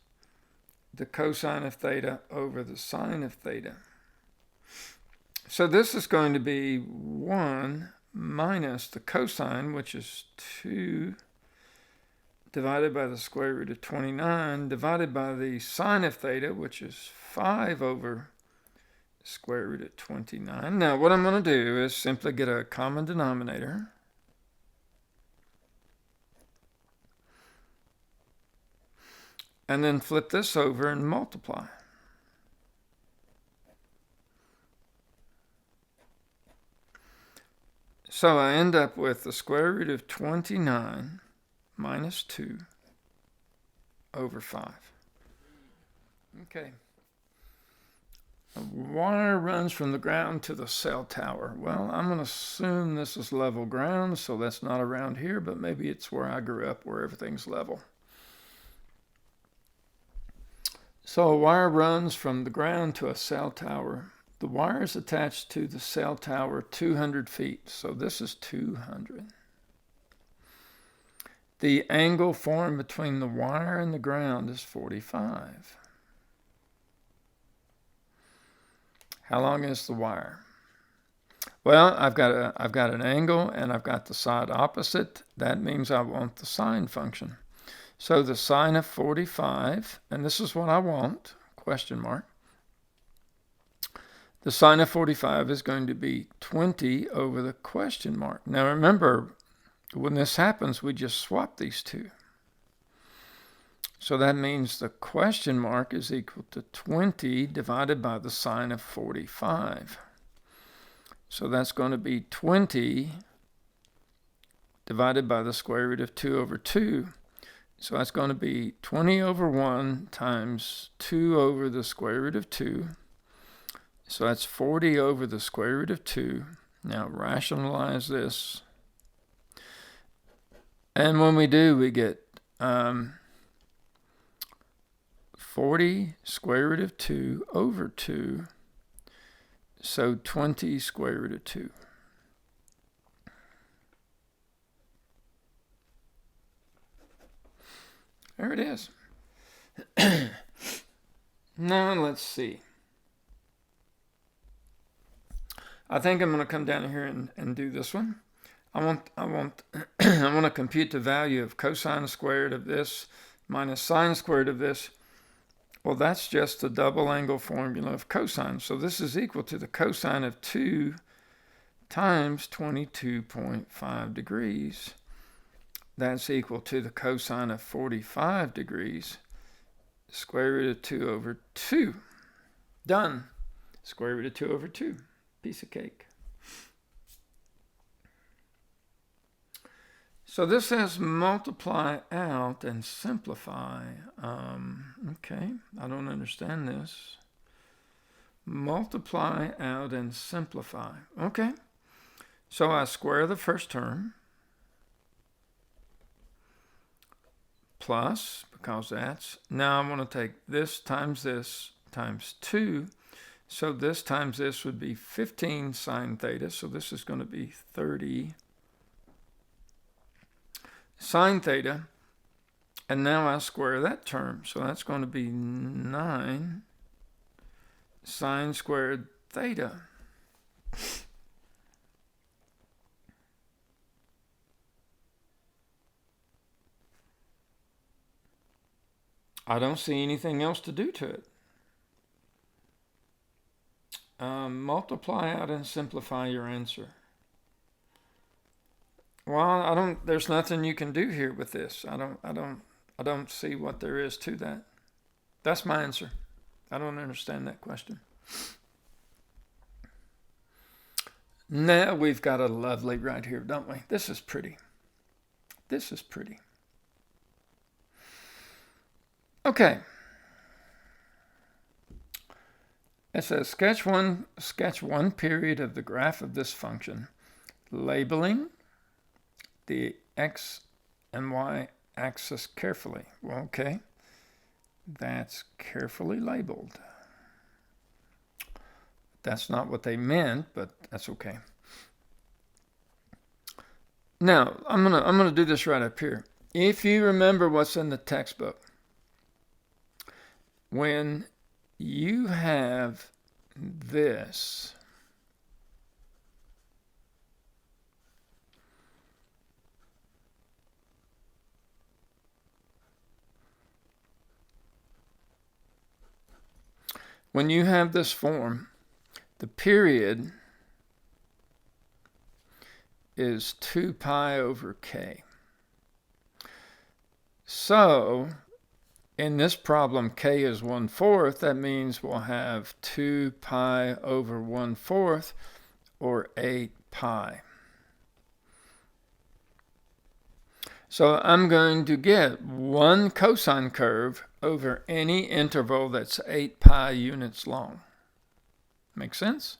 the cosine of theta over the sine of theta. So this is going to be 1 minus the cosine, which is 2 divided by the square root of 29, divided by the sine of theta, which is 5 over the square root of 29. Now, what I'm going to do is simply get a common denominator. And then flip this over and multiply. So I end up with the square root of 29 minus 2 over 5. Okay. A wire runs from the ground to the cell tower. Well, I'm going to assume this is level ground, so that's not around here, but maybe it's where I grew up, where everything's level. So a wire runs from the ground to a cell tower. The wire is attached to the cell tower 200 feet, so this is 200. The angle formed between the wire and the ground is 45. How long is the wire? Well, I've got an angle and I've got the side opposite. That means I want the sine function. So the sine of 45, and this is what I want, question mark. The sine of 45 is going to be 20 over the question mark. Now remember, when this happens, we just swap these two. So that means the question mark is equal to 20 divided by the sine of 45. So that's going to be 20 divided by the square root of 2 over 2. So that's going to be 20 over 1 times 2 over the square root of 2. So that's 40 over the square root of 2. Now rationalize this. And when we do, we get 40 square root of 2 over 2. So 20 square root of 2. There it is. Now let's see. I think I'm going to come down here and do this one. I want to compute the value of cosine squared of this minus sine squared of this. Well, that's just the double angle formula of cosine. So this is equal to the cosine of 2 times 22.5 degrees. that's equal to the cosine of 45 degrees, square root of 2 over 2. Done. Square root of 2 over 2. Piece of cake. So this says multiply out and simplify. Okay, I don't understand this. Multiply out and simplify. Okay, so I square the first term. Plus, because that's, now I want to take this times 2. So this times this would be 15 sine theta. So this is going to be 30 sine theta. And now I square that term. So that's going to be 9 sine squared theta. I don't see anything else to do to it. Multiply out and simplify your answer. Well, there's nothing you can do here with this. I don't see what there is to that. That's my answer. I don't understand that question. Now we've got a lovely right here, don't we? This is pretty. This is pretty. Okay. It says sketch one period of the graph of this function, labeling the x and y axis carefully. Well, okay. That's carefully labeled. That's not what they meant, but that's okay. Now, I'm gonna do this right up here. If you remember what's in the textbook, when you have this, when you have this form, the period is 2 pi over k. So in this problem, k is 1/4. That means we'll have 2 pi over 1/4, or 8 pi. So I'm going to get one cosine curve over any interval that's 8 pi units long. Make sense?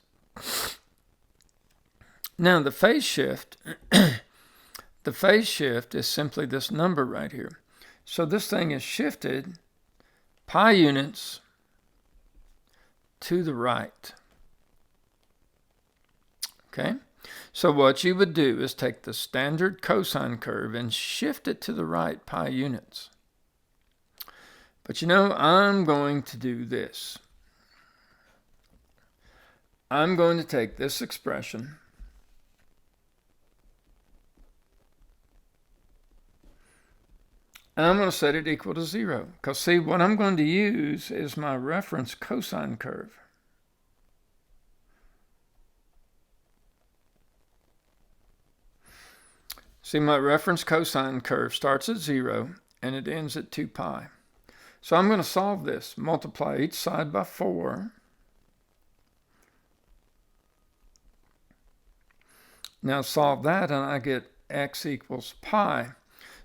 Now the phase shift, the phase shift is simply this number right here. So this thing is shifted pi units to the right. Okay? So what you would do is take the standard cosine curve and shift it to the right pi units. But you know, I'm going to do this. I'm going to take this expression and I'm going to set it equal to 0. Because see, what I'm going to use is my reference cosine curve. See, my reference cosine curve starts at 0 and it ends at 2 pi. So I'm going to solve this. Multiply each side by 4. Now solve that and I get x equals pi.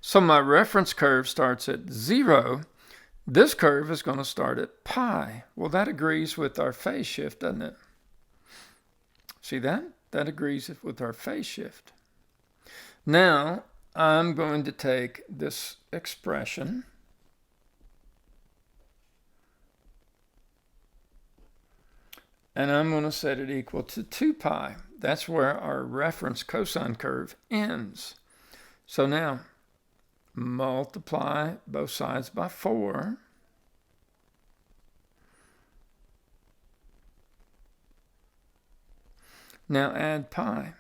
So my reference curve starts at 0. This curve is going to start at pi. Well, that agrees with our phase shift, doesn't it? See that? That agrees with our phase shift. Now, I'm going to take this expression and I'm going to set it equal to 2 pi. That's where our reference cosine curve ends. So now, multiply both sides by 4. Now add pi.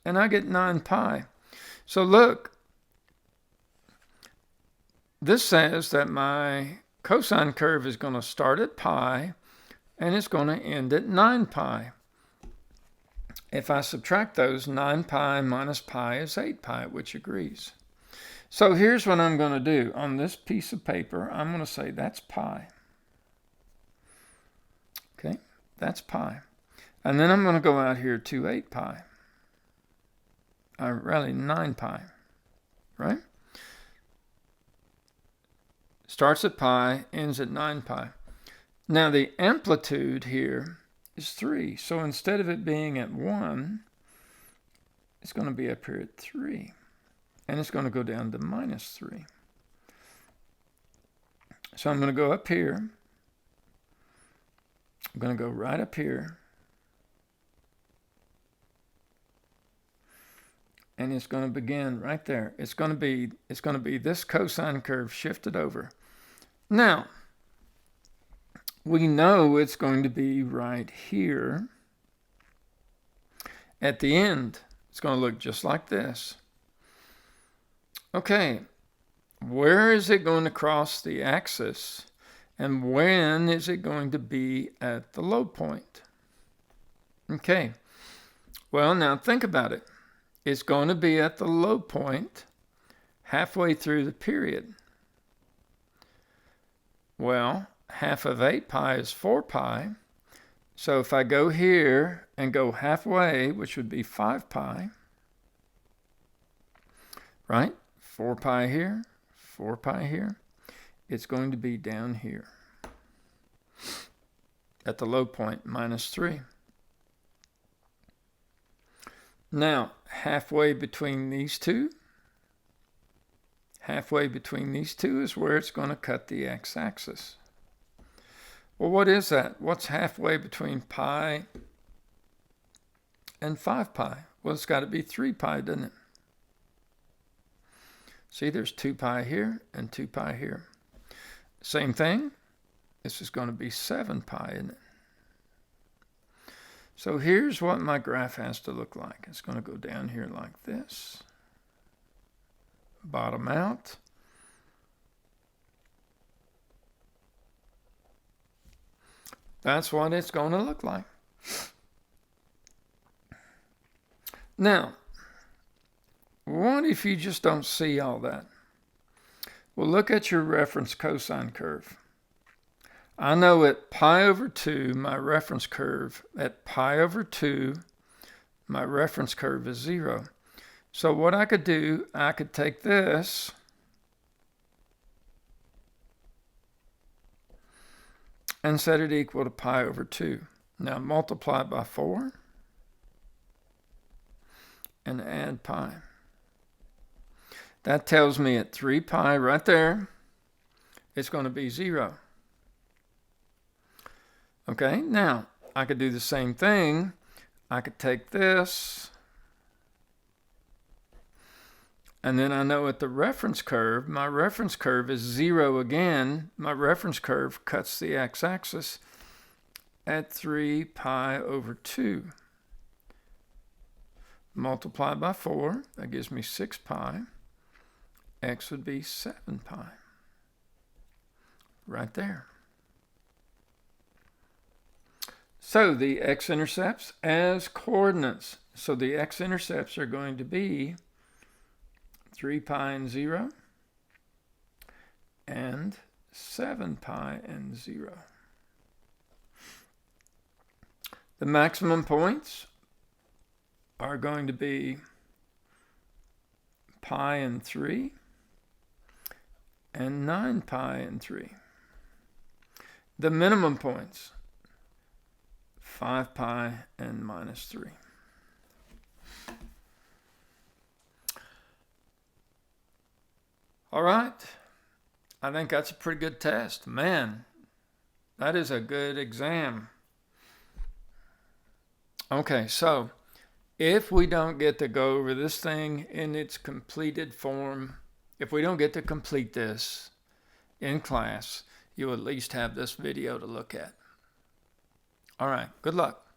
And I get 9 pi. So look, this says that my cosine curve is going to start at pi and it's going to end at 9 pi. If I subtract those, 9 pi minus pi is 8 pi, which agrees. So here's what I'm going to do. On this piece of paper, I'm going to say that's pi. Okay, that's pi. And then I'm going to go out here to 8 pi. Really 9 pi, right? Starts at pi, ends at 9 pi. Now the amplitude here is 3. So instead of it being at 1, it's going to be up here at 3. And it's going to go down to -3. So I'm going to go up here. I'm going to go right up here. And it's going to begin right there. It's going to be this cosine curve shifted over. Now, we know it's going to be right here. At the end, it's going to look just like this. Okay, where is it going to cross the axis? And when is it going to be at the low point? Okay, well, now think about it. It's going to be at the low point halfway through the period. Well, half of 8 pi is 4 pi. So if I go here and go halfway, which would be 5 pi, right? 4 pi here, 4 pi here. It's going to be down here at the low point, -3. Now, halfway between these two is where it's going to cut the x-axis. Well, what is that? What's halfway between pi and 5 pi? Well, it's got to be 3 pi, doesn't it? See, there's 2 pi here and 2 pi here. Same thing. This is going to be 7 pi, isn't it? So here's what my graph has to look like. It's going to go down here like this. Bottom out. That's what it's going to look like. Now, what if you just don't see all that? Well, look at your reference cosine curve. I know at pi over 2, my reference curve, at pi over 2, my reference curve is 0. So what I could do, I could take this and set it equal to pi over 2. Now multiply by 4 and add pi. That tells me at 3 pi right there, it's going to be 0. Okay, now I could do the same thing. I could take this, and then I know at the reference curve, my reference curve is 0 again. My reference curve cuts the x-axis at 3 pi over 2. Multiply by 4, that gives me 6 pi. X would be 7 pi. Right there. So the x-intercepts as coordinates. So the x-intercepts are going to be 3 pi and 0 and 7 pi and 0. The maximum points are going to be pi and 3 and 9 pi and 3. The minimum points, 5 pi and -3. All right. I think that's a pretty good test. Man, that is a good exam. Okay, so if we don't get to go over this thing in its completed form, if we don't get to complete this in class, you'll at least have this video to look at. All right, good luck.